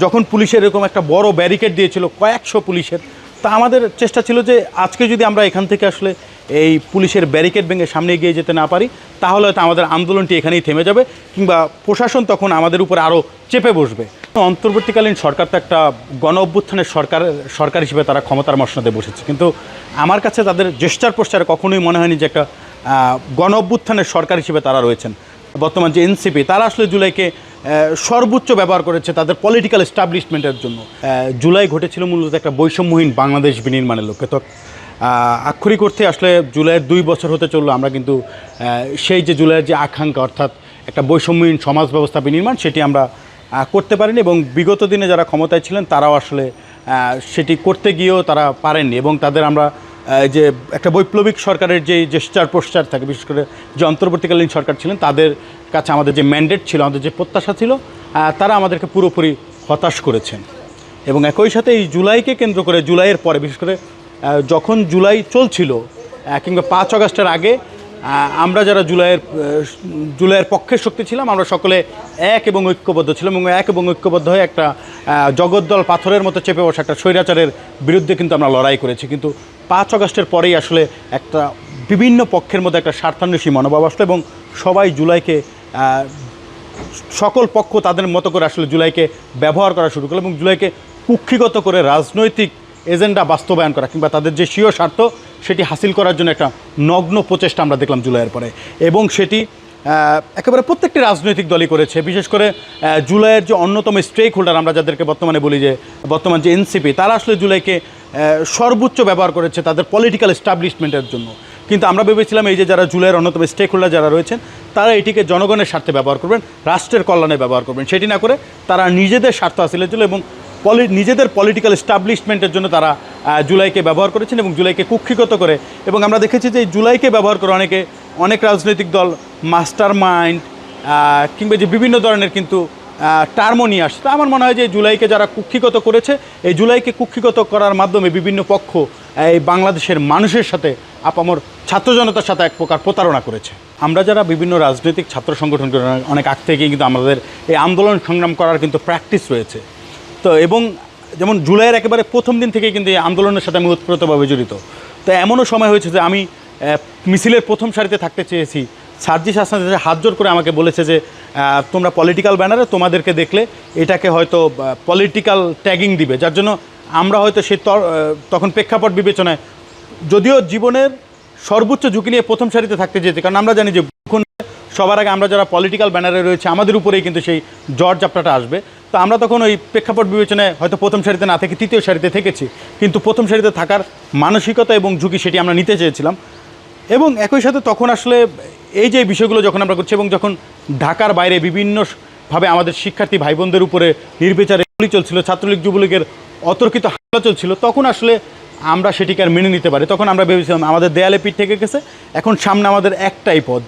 যখন পুলিশের এরকম একটা বড় ব্যারিকেড দিয়েছিল কয়েকশো পুলিশের, তা আমাদের চেষ্টা ছিল যে আজকে যদি আমরা এখান থেকে আসলে এই পুলিশের ব্যারিকেড ভেঙে সামনে এগিয়ে যেতে না পারি, তাহলে হয়তো আমাদের আন্দোলনটি এখানেই থেমে যাবে, কিংবা প্রশাসন তখন আমাদের উপরে আরও চেপে বসবে। অন্তর্বর্তীকালীন সরকার তো একটা গণ অভ্যুত্থানের সরকার হিসেবে তারা ক্ষমতার মসনদে বসেছে, কিন্তু আমার কাছে তাদের জেস্টার পোস্টারে কখনোই মনে হয়নি যে একটা গণ অভ্যুত্থানের সরকার হিসেবে তারা রয়েছেন। বর্তমান যে এনসিপি, তারা আসলে জুলাইকে সর্বোচ্চ ব্যবহার করেছে তাদের পলিটিক্যাল এস্টাবলিশমেন্টের জন্য। জুলাই ঘটেছিল মূলত একটা বৈষম্যহীন বাংলাদেশ বিনির্মাণের লক্ষ্যে। তো আক্ষরিক অর্থে আসলে জুলাইয়ের 2 বছর হতে চললো, আমরা কিন্তু সেই যে জুলাইয়ের যে আকাঙ্ক্ষা, অর্থাৎ একটা বৈষম্যহীন সমাজ ব্যবস্থা বিনির্মাণ, সেটি আমরা করতে পারিনি। এবং বিগত দিনে যারা ক্ষমতায় ছিলেন তারাও আসলে সেটি করতে গিয়েও তারা পারেননি। এবং তাদের আমরা যে একটা বৈপ্লবিক সরকারের যে জেস্টার পোস্টার থাকে, বিশেষ করে যে অন্তর্বর্তীকালীন সরকার ছিলেন, তাদের কাছে আমাদের যে ম্যান্ডেট ছিল, আমাদের যে প্রত্যাশা ছিল, তারা আমাদেরকে পুরোপুরি হতাশ করেছেন। এবং একই সাথে এই জুলাইকে কেন্দ্র করে, জুলাইয়ের পরে, বিশেষ করে যখন জুলাই চলছিল কিংবা 5 আগস্টের আগে, আমরা যারা জুলাইয়ের পক্ষের শক্তি ছিলাম, আমরা সকলে এক এবং ঐক্যবদ্ধ ছিলাম। এবং এক এবং ঐক্যবদ্ধ হয়ে একটা জগদ্দল পাথরের মতো চেপে বসা একটা স্বৈরাচারের বিরুদ্ধে কিন্তু আমরা লড়াই করেছি। কিন্তু 5 আগস্টের পরেই আসলে একটা বিভিন্ন পক্ষের মধ্যে একটা স্বার্থান্বেষী মনোভাব আসলো, এবং সবাই জুলাইকে, সকল পক্ষ তাদের মতো করে আসলে জুলাইকে ব্যবহার করা শুরু করলো, এবং জুলাইকে কুক্ষিগত করে রাজনৈতিক এজেন্ডা বাস্তবায়ন করা কিংবা তাদের যে স্বীয় স্বার্থ সেটি হাসিল করার জন্য একটা নগ্ন প্রচেষ্টা আমরা দেখলাম জুলাইয়ের পরে। এবং সেটি একেবারে প্রত্যেকটি রাজনৈতিক দলই করেছে। বিশেষ করে জুলাইয়ের যে অন্যতম স্টেক হোল্ডার, আমরা যাদেরকে বর্তমানে বলি যে বর্তমান যে এনসিপি, তারা আসলে জুলাইকে সর্বোচ্চ ব্যবহার করেছে তাদের পলিটিক্যাল এস্টাবলিশমেন্টের জন্য। কিন্তু আমরা ভেবেছিলাম এই যে যারা জুলাইয়ের অন্যতম স্টেক হোল্ডার যারা রয়েছেন, তারা এটিকে জনগণের স্বার্থে ব্যবহার করবেন, রাষ্ট্রের কল্যাণে ব্যবহার করবেন। সেটি না করে তারা নিজেদের স্বার্থ হাসিলের জন্য এবং নিজেদের পলিটিক্যাল এস্টাবলিশমেন্টের জন্য তারা জুলাইকে ব্যবহার করেছেন এবং জুলাইকে কুক্ষিগত করে। এবং আমরা দেখেছি যে জুলাইকে ব্যবহার করে অনেক রাজনৈতিক দল মাস্টার মাইন্ড কিংবা যে বিভিন্ন ধরনের কিন্তু টার্মও নিয়ে আসছে। আমার মনে হয় যে জুলাইকে যারা কুক্ষিগত করেছে, এই জুলাইকে কুক্ষিগত করার মাধ্যমে বিভিন্ন পক্ষ এই বাংলাদেশের মানুষের সাথে, আপামর ছাত্র জনতার সাথে এক প্রকার প্রতারণা করেছে। আমরা যারা বিভিন্ন রাজনৈতিক ছাত্র সংগঠন করে অনেক আগ থেকেই কিন্তু আমাদের এই আন্দোলন সংগ্রাম করার কিন্তু প্র্যাকটিস রয়েছে। তো এবং যেমন জুলাইয়ের একেবারে প্রথম দিন থেকেই কিন্তু এই আন্দোলনের সাথে আমি ওতপ্রোতভাবে জড়িত। তো এমনও সময় হয়েছে যে আমি মিছিলের প্রথম সারিতে থাকতে চেয়েছি, সার্জিস হাসান হাত জোর করে আমাকে বলেছে যে তোমরা পলিটিক্যাল ব্যানারে, তোমাদেরকে দেখলে এটাকে হয়তো পলিটিক্যাল ট্যাগিং দিবে, যার জন্য আমরা হয়তো তখন প্রেক্ষাপট বিবেচনায় যদিও জীবনের সর্বোচ্চ ঝুঁকি নিয়ে প্রথম সারিতে থাকতে চেয়েছি, কারণ আমরা জানি যে সবার আগে আমরা যারা পলিটিক্যাল ব্যানারে রয়েছে আমাদের উপরেই কিন্তু সেই ঝড় ঝাপটাটা আসবে। তো আমরা তখন ওই প্রেক্ষাপট বিবেচনায় হয়তো প্রথম সারিতে না থেকে তৃতীয় সারিতে থেকেছি, কিন্তু প্রথম সারিতে থাকার মানসিকতা এবং ঝুঁকি সেটি আমরা নিতে চেয়েছিলাম। এবং একই সাথে তখন আসলে এই যে বিষয়গুলো যখন আমরা করছি এবং যখন ঢাকার বাইরে বিভিন্নভাবে আমাদের শিক্ষার্থী ভাই বোনদের উপরে নির্বিচারে গুলি চলছিল, ছাত্রলীগ যুবলীগের অতর্কিত হামলা চলছিল, তখন আসলে আমরা সেটিকে আর মেনে নিতে পারি। তখন আমরা ভেবেছিলাম আমাদের দেয়ালে পিঠ থেকে গেছে, এখন সামনে আমাদের একটাই পথ,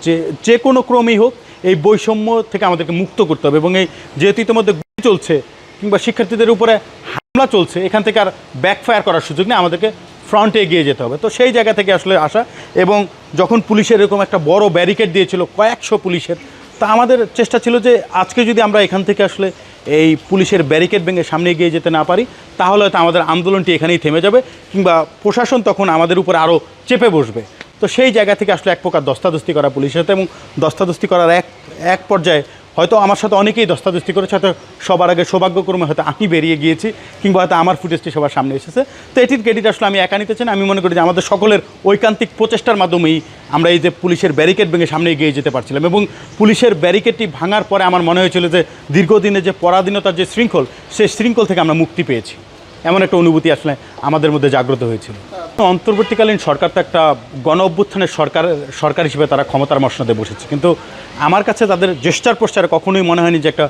যে কোনো ক্রমেই হোক এই বৈষম্য থেকে আমাদেরকে মুক্ত করতে হবে। এবং এই যেহেতু ইতিমধ্যে গুলি চলছে কিংবা শিক্ষার্থীদের উপরে হামলা চলছে, এখান থেকে আর ব্যাকফায়ার করার সুযোগ নেই, আমাদেরকে ফ্রন্টে এগিয়ে যেতে হবে। তো সেই জায়গা থেকে আসলে আসা। এবং যখন পুলিশের এরকম একটা বড় ব্যারিকেড দিয়েছিল কয়েকশো পুলিশের, তা আমাদের চেষ্টা ছিল যে আজকে যদি আমরা এখান থেকে আসলে এই পুলিশের ব্যারিকেড ভেঙে সামনে এগিয়ে যেতে না পারি, তাহলে হয়তো আমাদের আন্দোলনটি এখানেই থেমে যাবে, কিংবা প্রশাসন তখন আমাদের উপর আরও চেপে বসবে। তো সেই জায়গা থেকে আসলে এক প্রকার দস্তাদস্তি করা পুলিশের সাথে, এবং দস্তাদস্তি করার এক পর্যায়ে হয়তো আমার সাথে অনেকেই দস্তাদস্তি করেছে, হয়তো সবার আগে সৌভাগ্যক্রমে হয়তো আমি বেরিয়ে গিয়েছি, কিংবা হয়তো আমার ফুটেজটি সবার সামনে এসেছে। তো এটির ক্রেডিট আসলে আমি একা নিতে চাই না। আমি মনে করি যে আমাদের সকলের ঐকান্তিক প্রচেষ্টার মাধ্যমেই আমরা এই যে পুলিশের ব্যারিকেড ভেঙে সামনে এগিয়ে যেতে পারছিলাম। এবং পুলিশের ব্যারিকেডটি ভাঙার পরে আমার মনে হয়েছিল যে দীর্ঘদিনে যে পরাধীনতার যে শৃঙ্খল, সেই শৃঙ্খল থেকে আমরা মুক্তি পেয়েছি, এমন একটা অনুভূতি আসলে আমাদের মধ্যে জাগ্রত হয়েছিল। অন্তর্বর্তীকালীন সরকার তো একটা গণ অভ্যুত্থানের সরকার হিসেবে তারা ক্ষমতার মসনদে বসেছে, কিন্তু আমার কাছে তাদের জেস্টার পোস্টারে কখনোই মনে হয়নি যে একটা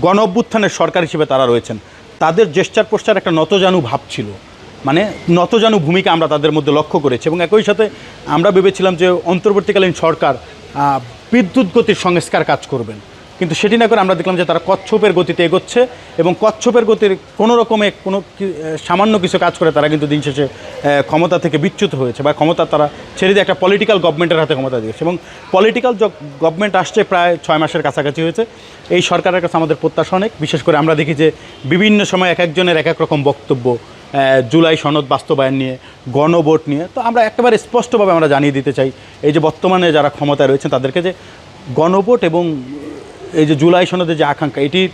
গণ অভ্যুত্থানের সরকার হিসেবে তারা রয়েছেন। তাদের জেস্টার পোস্টার একটা নতজানু ভাব ছিল, মানে নতজানু ভূমিকা আমরা তাদের মধ্যে লক্ষ্য করেছি। এবং একই সাথে আমরা ভেবেছিলাম যে অন্তর্বর্তীকালীন সরকার বিদ্যুৎ গতির সংস্কার কাজ করবেন, কিন্তু সেটি না করে আমরা দেখলাম যে তারা কচ্ছপের গতিতে এগোচ্ছে এবং কচ্ছপের গতির কোনো রকমে সামান্য কিছু কাজ করে তারা কিন্তু দিন শেষে ক্ষমতা থেকে বিচ্যুত হয়েছে বা ক্ষমতা তারা ছেড়ে দিয়ে একটা পলিটিক্যাল গভর্নমেন্টের হাতে ক্ষমতা দিয়েছে এবং পলিটিক্যাল গভর্নমেন্ট আসছে প্রায় 6 মাসের কাছাকাছি হয়েছে। এই সরকারের কাছে আমাদের প্রত্যাশা অনেক, বিশেষ করে আমরা দেখি যে বিভিন্ন সময় এক একজনের এক এক রকম বক্তব্য জুলাই সনদ বাস্তবায়ন নিয়ে, গণভোট নিয়ে। তো আমরা একেবারে স্পষ্টভাবে আমরা জানিয়ে দিতে চাই এই যে বর্তমানে যারা ক্ষমতায় রয়েছেন তাদেরকে যে গণভোট এবং এই যে জুলাই সনদের যে আকাঙ্ক্ষা এটির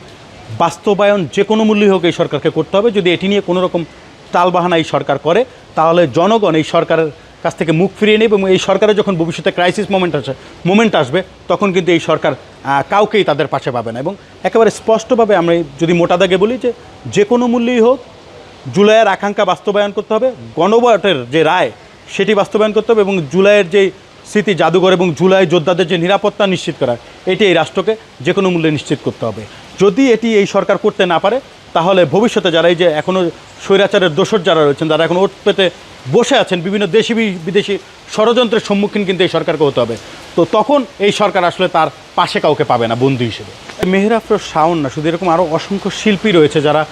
বাস্তবায়ন যে কোনো মূল্যই হোক এই সরকারকে করতে হবে। যদি এটি নিয়ে কোনো রকম তালবাহানা এই সরকার করে তাহলে জনগণ এই সরকারের কাছ থেকে মুখ ফিরিয়ে নেবে এবং এই সরকারের যখন ভবিষ্যতে ক্রাইসিস মোমেন্ট আসবে তখন কিন্তু এই সরকার কাউকেই তাদের পাশে পাবে না। এবং একেবারে স্পষ্টভাবে আমরা যদি মোটা দাগে বলি যে কোনো মূল্যেই হোক জুলাইয়ের আকাঙ্ক্ষা বাস্তবায়ন করতে হবে, গণভোটের যে রায় সেটি বাস্তবায়ন করতে হবে এবং জুলাইয়ের যে স্মৃতি জাদুঘর এবং জুলাই যোদ্ধাদের যে নিরাপত্তা নিশ্চিত করা এটি এই রাষ্ট্রকে যে কোনো মূল্যে নিশ্চিত করতে হবে। যদি এটি এই সরকার করতে না পারে তাহলে ভবিষ্যতে যারা এই যে এখনও স্বৈরাচারের দোসর যারা রয়েছেন, যারা এখন ওট পেতে বসে আছেন, বিভিন্ন দেশি বিদেশি ষড়যন্ত্রের সম্মুখীন কিন্তু এই সরকারকে হতে হবে। তো তখন এই সরকার আসলে তার পাশে কাউকে পাবে না বন্ধু হিসেবে। মেহের আফরোজ শাওন না, শুধু এরকম আরও অসংখ্য শিল্পী রয়েছে যারা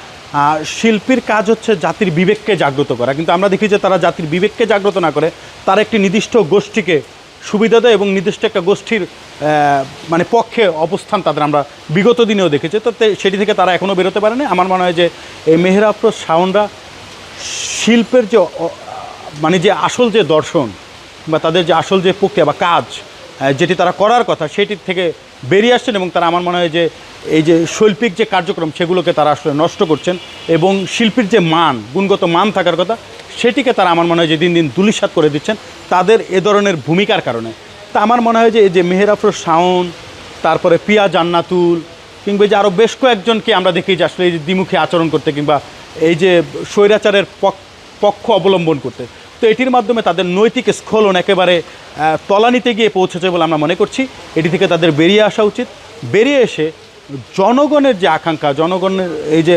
শিল্পীর কাজ হচ্ছে জাতির বিবেককে জাগ্রত করা, কিন্তু আমরা দেখি যে তারা জাতির বিবেককে জাগ্রত না করে তারা একটি নির্দিষ্ট গোষ্ঠীকে সুবিধা দেয় এবং নির্দিষ্ট একটা গোষ্ঠীর মানে পক্ষে অবস্থান তাদের আমরা বিগত দিনেও দেখেছি। তো সেটি থেকে তারা এখনও বেরোতে পারেনি। আমার মনে হয় যে এই মেহের আফরোজ শাওনরা শিল্পের যে মানে যে আসল যে দর্শন বা তাদের যে আসল যে প্রক্রিয়া বা কাজ যেটি তারা করার কথা সেটির থেকে বেরিয়ে আসছেন এবং তারা আমার মনে হয় যে এই যে শৈল্পিক যে কার্যক্রম সেগুলোকে তারা আসলে নষ্ট করছেন এবং শিল্পীর যে মান, গুণগত মান থাকার কথা সেটিকে তারা আমার মনে হয় যে দিন দিন ধূলিসাৎ করে দিচ্ছেন তাদের এ ধরনের ভূমিকার কারণে। তা আমার মনে হয় যে এই যে মেহের আফরোজ শাওন, তারপরে পিয়া জান্নাতুল কিংবা যে আরও বেশ কয়েকজনকে আমরা দেখি যে আসলে এই যে দ্বিমুখী আচরণ করতে কিংবা এই যে স্বৈরাচারের পক্ষ অবলম্বন করতে, তো এটির মাধ্যমে তাদের নৈতিক স্খলন একেবারে তলানিতে গিয়ে পৌঁছেছে বলে আমরা মনে করছি। এটি থেকে তাদের বেরিয়ে আসা উচিত, বেরিয়ে এসে জনগণের যে আকাঙ্ক্ষা, জনগণের এই যে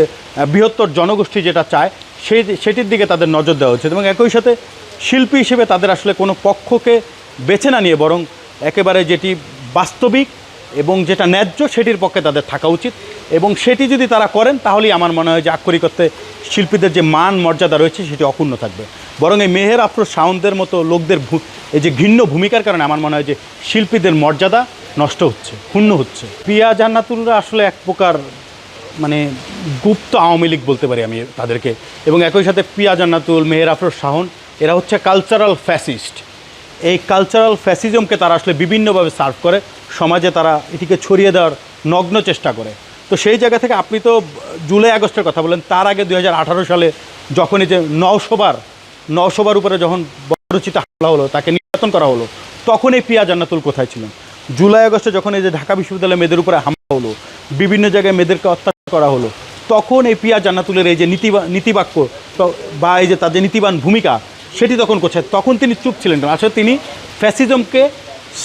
বৃহত্তর জনগোষ্ঠী যেটা চায় সেটির দিকে তাদের নজর দেওয়া উচিত এবং একই সাথে শিল্পী হিসেবে তাদের আসলে কোনো পক্ষকে বেছে না নিয়ে বরং একেবারে যেটি বাস্তবিক এবং যেটা ন্যায্য সেটির পক্ষে তাদের থাকা উচিত এবং সেটি যদি তারা করেন তাহলেই আমার মনে হয় যে আক্ষরিকত্বে শিল্পীদের যে মান মর্যাদা রয়েছে সেটি অক্ষুণ্ণ থাকবে। বরং এই মেহের আফরোজ শাওনদের মতো লোকদের এই যে ঘৃণ্য ভূমিকার কারণে আমার মনে হয় যে শিল্পীদের মর্যাদা নষ্ট হচ্ছে, ক্ষুণ্ণ হচ্ছে। পিয়া জান্নাতুলরা আসলে এক প্রকার মানে গুপ্ত আওয়ামী লীগ বলতে পারি আমি তাদেরকে, এবং একই সাথে পিয়া জান্নাতুল, মেহের আফরোজ শাওন এরা হচ্ছে কালচারাল ফ্যাসিস্ট। এই কালচারাল ফ্যাসিজমকে তারা আসলে বিভিন্নভাবে সার্ভ করে, সমাজে তারা এটিকে ছড়িয়ে দেওয়ার নগ্ন চেষ্টা করে। তো সেই জায়গা থেকে আপনি তো জুলাই আগস্টের কথা বলেন, তার আগে 2018 সালে যখনই যে নওশোবার উপরে যখন বর্বরচিত হামলা হলো, তাকে নির্যাতন করা হলো, তখন এই পিয়া জান্নাতুল কোথায় ছিলেন? জুলাই আগস্টে যখন এই যে ঢাকা বিশ্ববিদ্যালয়ে মেয়েদের উপরে হামলা হলো, বিভিন্ন জায়গায় মেয়েদেরকে অত্যাচার করা হলো, তখন এই পিয়া জান্নাতুলের এই যে নীতিবাক্য বা এই যে তাদের নীতিবান ভূমিকা সেটি তখন কোথায়? তখন তিনি চুপ ছিলেন। আসলে তিনি ফ্যাসিজমকে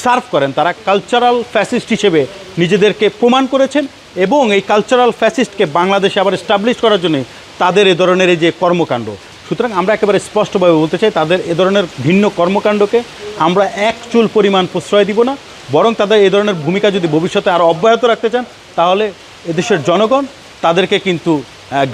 সার্ভ করেন, তারা কালচারাল ফ্যাসিস্ট হিসেবে নিজেদেরকে প্রমাণ করেছেন এবং এই কালচারাল ফ্যাসিস্টকে বাংলাদেশে আবার এস্টাবলিশ করার জন্য তাদের এ ধরনের এই যে কর্মকাণ্ড। সুতরাং আমরা একেবারে স্পষ্টভাবে বলতে চাই তাদের এ ধরনের ভিন্ন কর্মকাণ্ডকে আমরা এক চুল পরিমাণ প্রশ্রয় দিব না, বরং তাদের এ ধরনের ভূমিকা যদি ভবিষ্যতে আরও অব্যাহত রাখতে চান তাহলে এদেশের জনগণ তাদেরকে কিন্তু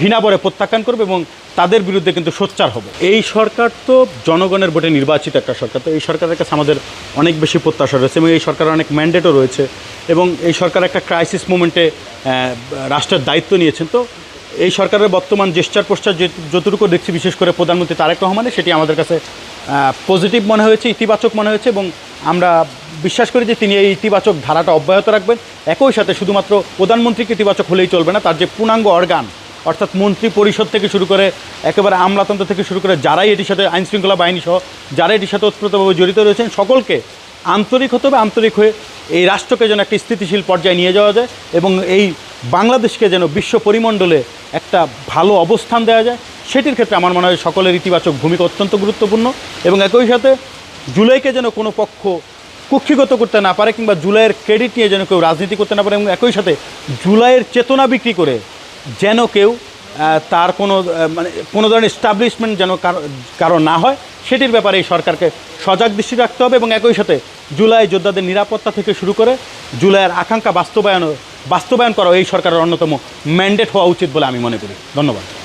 ঘৃণাভরে প্রত্যাখ্যান করবে এবং তাদের বিরুদ্ধে কিন্তু সোচ্চার হবে। এই সরকার তো জনগণের ভোটে নির্বাচিত একটা সরকার, তো এই সরকারের কাছে আমাদের অনেক বেশি প্রত্যাশা রয়েছে এবং এই সরকারের অনেক ম্যান্ডেটও রয়েছে এবং এই সরকার একটা ক্রাইসিস মোমেন্টে রাষ্ট্রের দায়িত্ব নিয়েছেন। তো এই সরকারের বর্তমান জেস্টার পোস্টার যতটুকু দেখছি, বিশেষ করে প্রধানমন্ত্রী তারেক রহমানের, সেটি আমাদের কাছে পজিটিভ মনে হয়েছে, ইতিবাচক মনে হয়েছে এবং আমরা বিশ্বাস করি যে তিনি এই ইতিবাচক ধারাটা অব্যাহত রাখবেন। একই সাথে শুধুমাত্র প্রধানমন্ত্রীকে ইতিবাচক হলেই চলবে না, তার যে পূর্ণাঙ্গ অর্গান অর্থাৎ মন্ত্রী পরিষদ থেকে শুরু করে একেবারে আমলাতন্ত্র থেকে শুরু করে যারাই এটির সাথে আইনশৃঙ্খলা বাহিনী সহ যারা এটির সাথে ওতপ্রোতভাবে জড়িত রয়েছেন সকলকে আন্তরিক হতে হবে, আন্তরিক হয়ে এই রাষ্ট্রকে যেন একটা স্থিতিশীল পর্যায়ে নিয়ে যাওয়া যায় এবং এই বাংলাদেশকে যেন বিশ্ব পরিমণ্ডলে একটা ভালো অবস্থান দেওয়া যায়, সেটির ক্ষেত্রে আমার মনে হয় সকলের ইতিবাচক ভূমিকা অত্যন্ত গুরুত্বপূর্ণ। এবং একই সাথে জুলাইকে যেন কোনো পক্ষ কুক্ষিগত করতে না পারে কিংবা জুলাইয়ের ক্রেডিট নিয়ে যেন কেউ রাজনীতি করতে না পারে এবং একই সাথে জুলাইয়ের চেতনা বিক্রি করে যেন কেউ তার কোনো ধরনের এস্টাবলিশমেন্ট যেন কারো না হয়, সেটির ব্যাপারে এই সরকারকে সজাগ দৃষ্টি রাখতে হবে এবং একই সাথে জুলাই যোদ্ধাদের নিরাপত্তা থেকে শুরু করে জুলাইয়ের আকাঙ্ক্ষা বাস্তবায়ন বাস্তবায়ন করা এই সরকারের অন্যতম ম্যান্ডেট হওয়া উচিত বলে আমি মনে করি। ধন্যবাদ।